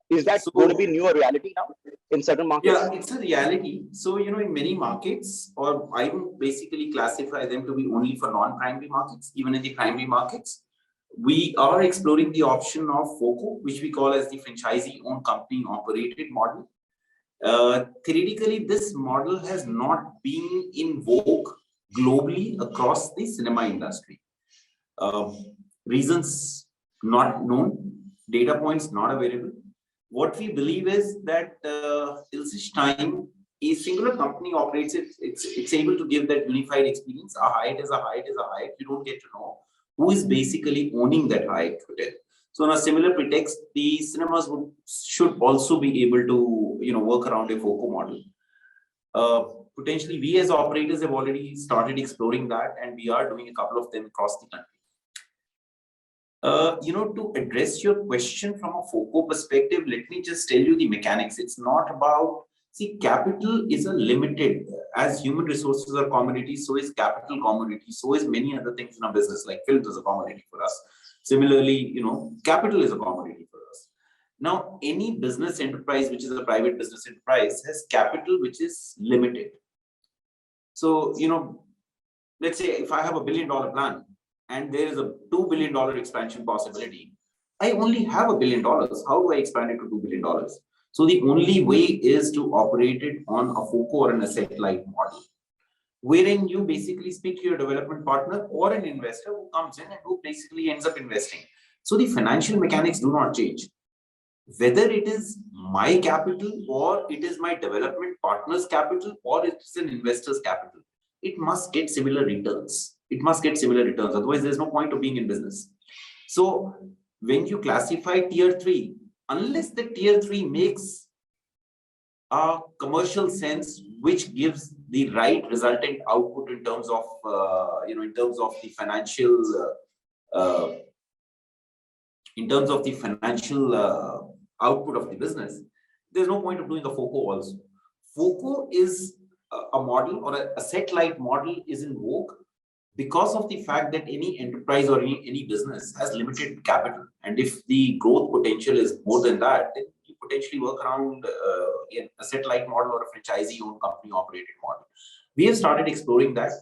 Is that going to be newer reality now in certain markets? Yeah, it's a reality. So, in many markets, or I would basically classify them to be only for non-primary markets, even in the primary markets, we are exploring the option of FOCO, which we call as the franchisee-owned company-operated model. Theoretically, this model has not been in vogue globally across the cinema industry. Reasons not known, data points not available. What we believe is that till such time a singular company operates it, it's able to give that unified experience. A Hyatt is a Hyatt is a Hyatt. You don't get to know who is basically owning that Hyatt hotel. So on a similar pretext, the cinemas should also be able to work around a FOCO model. Potentially, we as operators have already started exploring that, and we are doing a couple of them across the country. To address your question from a FOCO perspective, let me just tell you the mechanics. It's not about, capital is a limited, as human resources are commodities, so is capital commodity, so is many other things in our business, like films is a commodity for us. Similarly, capital is a commodity for us. Now, any business enterprise, which is a private business enterprise, has capital which is limited. So, let's say if I have $1 billion plan, and there is a $2 billion expansion possibility, I only have $1 billion. How do I expand it to $2 billion? So the only way is to operate it on a FOCO or an asset-light model, wherein you basically speak to your development partner or an investor who comes in and who basically ends up investing. So the financial mechanics do not change. Whether it is my capital or it is my development partner's capital or it's an investor's capital, it must get similar returns. It must get similar returns. Otherwise, there's no point of being in business. So when you classify tier 3, unless the tier 3 makes a commercial sense, which gives the right resultant output in terms of, in terms of the financial, output of the business, there's no point of doing a FOCO also. FOCO is a model, or a asset-light model is in vogue because of the fact that any enterprise or any business has limited capital. And if the growth potential is more than that, then you potentially work around an asset-light model or a franchisee-owned company-operated model. We have started exploring that.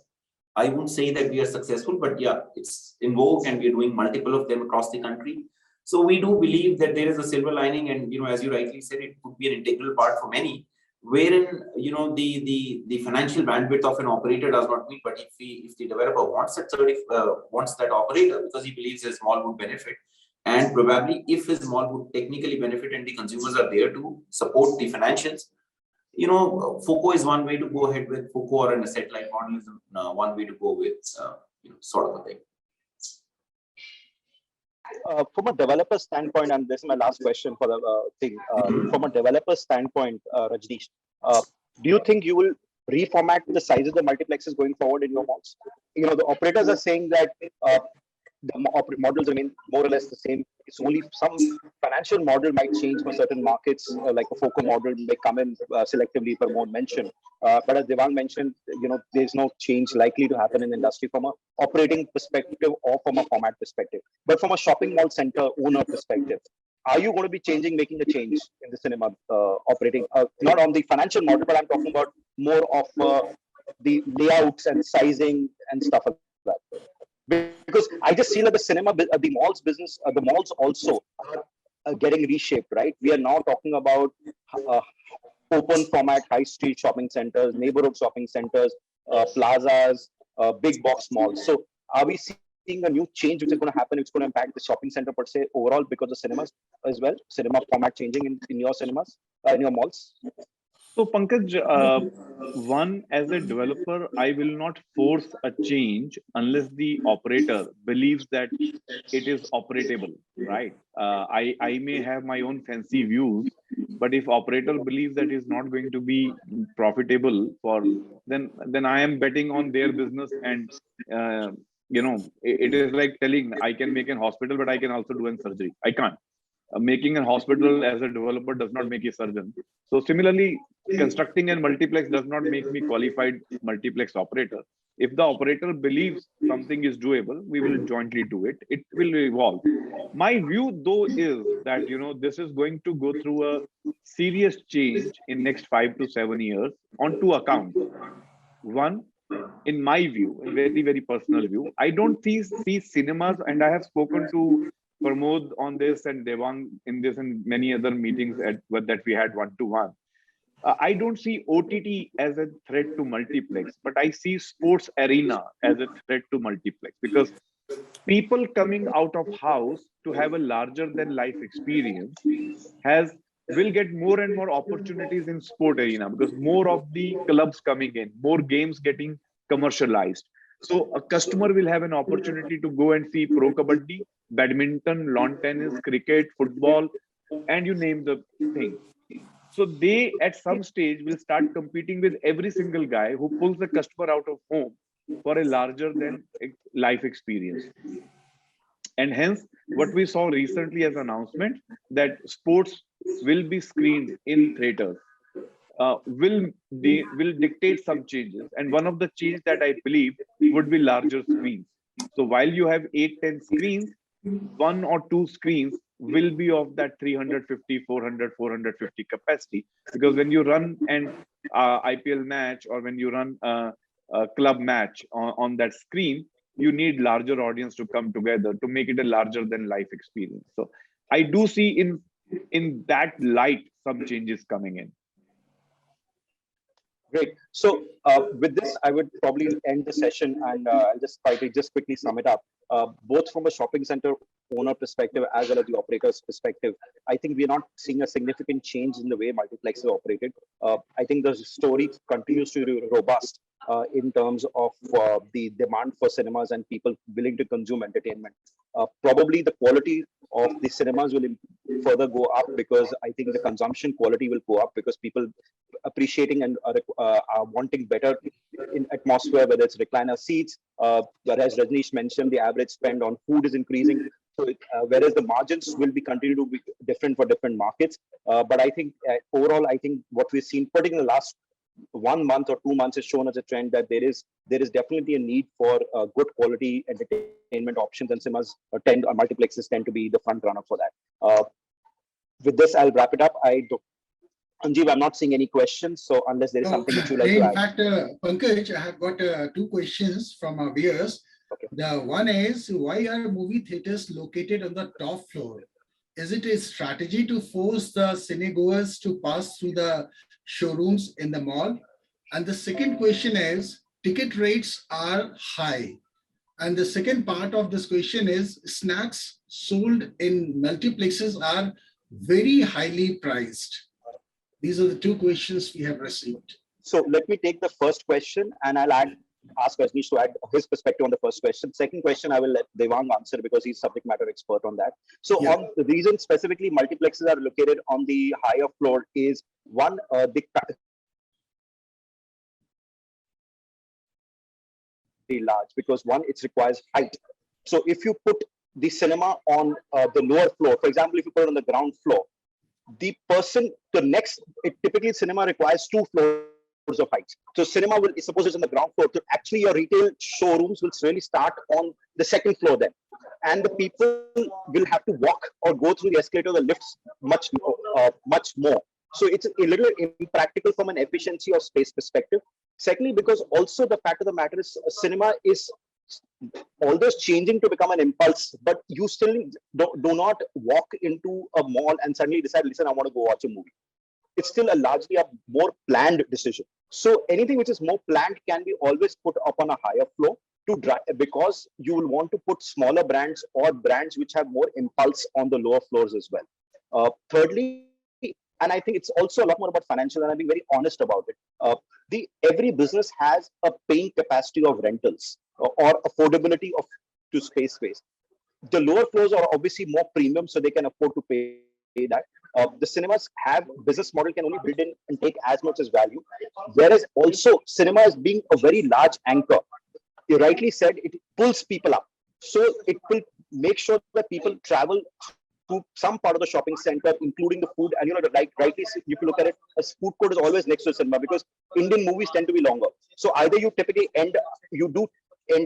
I wouldn't say that we are successful, but yeah, it's in vogue and we're doing multiple of them across the country. So we do believe that there is a silver lining, and as you rightly said, it could be an integral part for many, wherein the financial bandwidth of an operator does not meet. But if the developer wants that operator because he believes his mall would benefit, and probably if his mall would technically benefit and the consumers are there to support the financials, FOCO is one way to go ahead with. FOCO or an asset-light model is one way to go with, sort of a thing. From a developer standpoint, and this is my last question for the thing, from a developer standpoint, Rajneesh, do you think you will reformat the size of the multiplexes going forward in your malls? The operators are saying that the models remain more or less the same. It's only some financial model might change for certain markets, like a FOCO model may come in selectively, Pramod mentioned. But as Devang mentioned, there's no change likely to happen in the industry from a operating perspective or from a format perspective. But from a shopping mall center owner perspective, are you going to be making a change in the cinema operating? Not on the financial model, but I'm talking about more of the layouts and sizing and stuff like that. Because I just see like the cinema, the malls business, the malls also are getting reshaped, right? We are now talking about open format, high street shopping centers, neighborhood shopping centers, plazas, big box malls. So are we seeing a new change which is going to happen? It's going to impact the shopping center per se overall because of cinemas as well? Cinema format changing in your cinemas, in your malls? So Pankaj, one, as a developer, I will not force a change unless the operator believes that it is operatable, right? I may have my own fancy views, but if operator believes that is not going to be profitable then I am betting on their business. And it is like telling I can make a hospital, but I can also do a surgery. I can't. Making a hospital as a developer does not make a surgeon. So similarly, constructing a multiplex does not make me qualified multiplex operator. If the operator believes something is doable, we will jointly do it. It will evolve. My view, though, is that this is going to go through a serious change in next 5 to 7 years on two accounts. One, in my view, a very, very personal view, I don't see cinemas, and I have spoken to Pramod on this and Devang in this and many other meetings that we had one-to-one. I don't see OTT as a threat to multiplex, but I see sports arena as a threat to multiplex, because people coming out of house to have a larger than life experience will get more and more opportunities in sport arena, because more of the clubs coming in, more games getting commercialized. So a customer will have an opportunity to go and see pro kabaddi, badminton, lawn tennis, cricket, football, and you name the thing. So they at some stage will start competing with every single guy who pulls the customer out of home for a larger than life experience. And hence, what we saw recently as an announcement that sports will be screened in theaters will dictate some changes. And one of the changes that I believe would be larger screens. So while you have 8-10 screens, 1 or 2 screens will be of that 350, 400, 450 capacity. Because when you run an IPL match, or when you run a club match on that screen, you need larger audience to come together to make it a larger than life experience. So I do see in that light some changes coming in. Great. So with this, I would probably end the session, and I'll just try to just quickly sum it up. Both from a shopping center owner perspective as well as the operator's perspective, I think we're not seeing a significant change in the way multiplexes are operated. I think the story continues to be robust in terms of the demand for cinemas and people willing to consume entertainment. Probably the quality of the cinemas will further go up, because I think the consumption quality will go up, because people appreciating and are wanting better in atmosphere, whether it's recliner seats, whereas Rajneesh mentioned the average spend on food is increasing. So whereas the margins will continue to be different for different markets. But I think overall, I think what we've seen, particularly in the last 1 month or 2 months, has shown us a trend that there is definitely a need for good quality entertainment options, and cinemas multiplexes tend to be the front runner for that. With this, I'll wrap it up. Anjeev, I'm not seeing any questions, so unless there is something that you like to add. In fact, Pankaj, I have got 2 questions from our viewers. Okay. The one is, why are movie theaters located on the top floor? Is it a strategy to force the cinegoers to pass through the showrooms in the mall? And the second question is, ticket rates are high. And the second part of this question is, snacks sold in multiplexes are very highly priced. These are the two questions we have received. So let me take the first question and I'll ask Rajneesh to add his perspective on the first question. Second question, I will let Devang answer because he's subject matter expert on that. So Yeah. on the reason specifically multiplexes are located on the higher floor is one, the large because one, it requires height. So if you put the cinema on the lower floor, for example, if you put it on the ground floor, the person, the next, typically cinema requires 2 floors of height. So cinema will, suppose it's on the ground floor, so actually your retail showrooms will really start on the second floor then. And the people will have to walk or go through the escalator or the lifts much more. So it's a little impractical from an efficiency or space perspective. Secondly, because also the fact of the matter is cinema is although changing to become an impulse, but you still do not walk into a mall and suddenly decide, listen, I want to go watch a movie. It's still largely a more planned decision. So anything which is more planned can be always put up on a higher floor to drive, because you will want to put smaller brands or brands which have more impulse on the lower floors as well. Thirdly, and I think it's also a lot more about financial, and I'm being very honest about it. Every business has a paying capacity of rentals or affordability of to space. The lower floors are obviously more premium, so they can afford to pay that. The cinemas have business model can only build in and take as much as value, whereas also cinema is being a very large anchor. You rightly said it pulls people up, so it will make sure that people travel to some part of the shopping center, including the food. And rightly, if you look at it, a food court is always next to a cinema because Indian movies tend to be longer. So either you typically end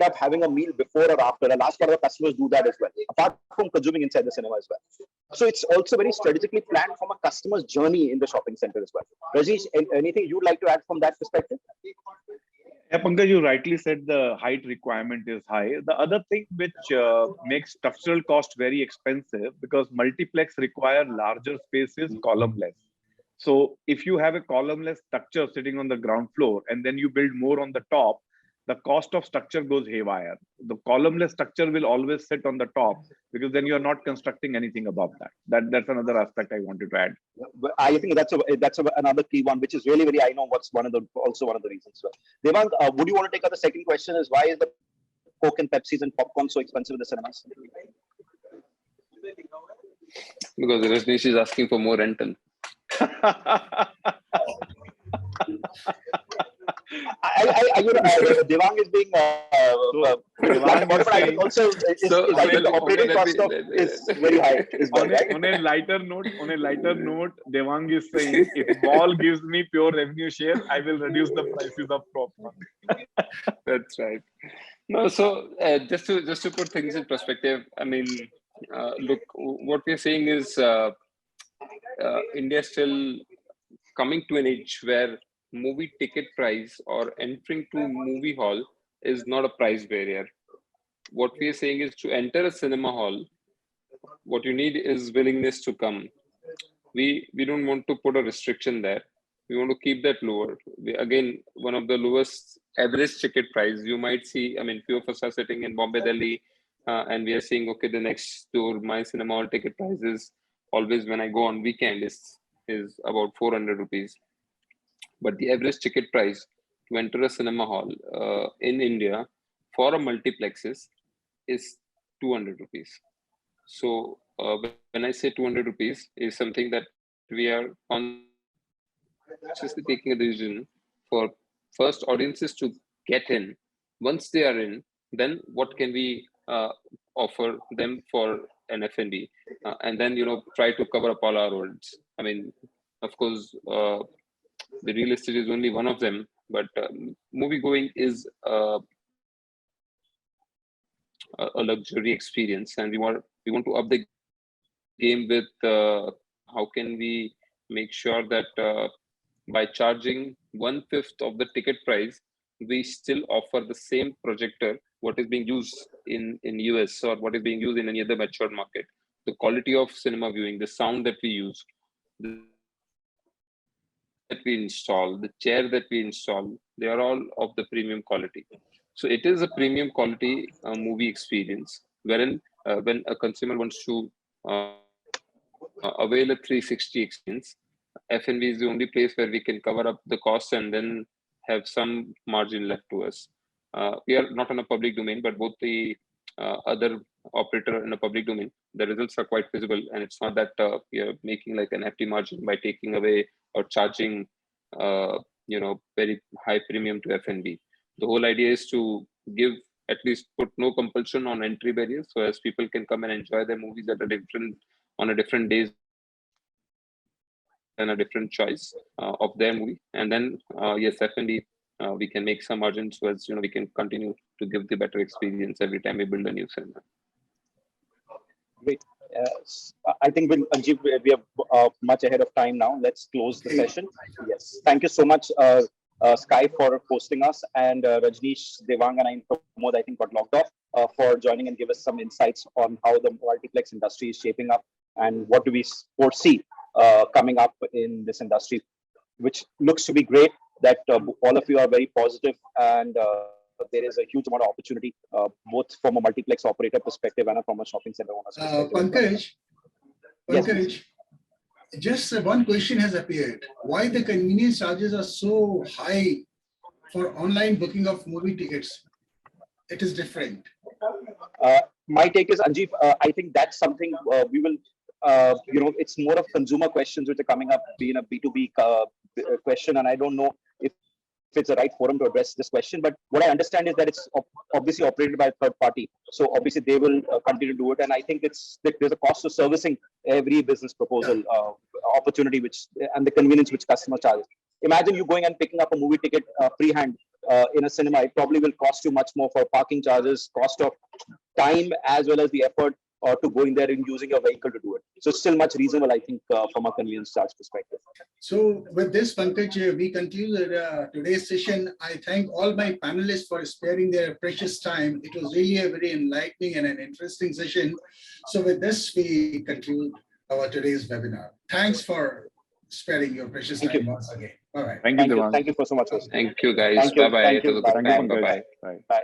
up having a meal before or after. A large part of the customers do that as well, apart from consuming inside the cinema as well. So it's also very strategically planned from a customer's journey in the shopping center as well. Rajesh, anything you'd like to add from that perspective? Yeah, Pankaj, you rightly said the height requirement is high. The other thing which makes structural cost very expensive, because multiplex require larger spaces, columnless. So if you have a columnless structure sitting on the ground floor and then you build more on the top, the cost of structure goes haywire. The columnless structure will always sit on the top because then you are not constructing anything above that. That's another aspect I wanted to add. I think that's another key one, which is really very, I know what's also one of the reasons. Devang, would you want to take up the second question? Is why is the Coke and Pepsis and popcorn so expensive in the cinemas? Because Rajneesh is asking for more rental. Devang is being also the operating cost is very high. On a lighter note, Devang is saying, if mall gives me pure revenue share, I will reduce the prices of popcorn. That's right. No, so just to put things in perspective, I mean, look, what we're saying is India is still coming to an age where movie ticket price or entering to movie hall is not a price barrier. What we are saying is, to enter a cinema hall, what you need is willingness to come. We don't want to put a restriction there. We want to keep that lower. Again, one of the lowest average ticket price you might see. I mean, few of us are sitting in Bombay, Delhi, and we are seeing, okay, the next door, my cinema hall ticket price is always, when I go on weekend, is about 400 rupees. But the average ticket price to enter a cinema hall in India for a multiplexes is 200 rupees. So when I say 200 rupees, is something that we are consciously taking a decision for first audiences to get in. Once they are in, then what can we offer them for an F&B, and then try to cover up all our roles. I mean, of course, the real estate is only one of them, but movie going is a luxury experience, and we want to up the game with how can we make sure that by charging 1/5 of the ticket price, we still offer the same projector what is being used in US or what is being used in any other mature market. The quality of cinema viewing, the sound that we use, that we install, the chair that we install, they are all of the premium quality. So it is a premium quality movie experience, wherein when a consumer wants to avail a 360 experience, F&B is the only place where we can cover up the costs and then have some margin left to us. We are not on a public domain, but both the other operator in a public domain, the results are quite visible, and it's not that we are making like an FT margin by taking away or charging very high premium to F&B. The whole idea is to give, at least put no compulsion on entry barriers, so as people can come and enjoy their movies at on a different days and a different choice of their movie. And then yes, F&B, we can make some margin, so as we can continue to give the better experience every time we build a new cinema. Great. I think Anjeev, we are much ahead of time now. Let's close the session. Yes. Thank you so much, Sky, for hosting us, and Rajneesh, Devang, and I, Pramod, I think got logged off for joining and give us some insights on how the multiplex industry is shaping up and what do we foresee coming up in this industry, which looks to be great. That all of you are very positive, and there is a huge amount of opportunity, both from a multiplex operator perspective and from a shopping center owner's perspective. Pankaj, just one question has appeared. Why the convenience charges are so high for online booking of movie tickets? It is different. My take is, Anjeev, I think that's something we will, it's more of consumer questions which are coming up, being a B2B question, and I don't know if it's the right forum to address this question. But what I understand is that it's obviously operated by a third party. So obviously they will continue to do it. And I think there's a cost of servicing every business proposal opportunity, and the convenience which customers charge. Imagine you going and picking up a movie ticket pre-hand in a cinema. It probably will cost you much more for parking charges, cost of time, as well as the effort to go in there and using your vehicle to do it. So still much reasonable, I think, from a convenience charge perspective. So with this, Pankaj, we conclude today's session. I thank all my panelists for sparing their precious time. It was really a very enlightening and an interesting session. So with this, we conclude our today's webinar. Thanks for sparing your precious time once again. Bye-bye. Thank you, Devang. Thank you for so much. Thank you, guys. Bye-bye. Thank you, Pankaj. Bye.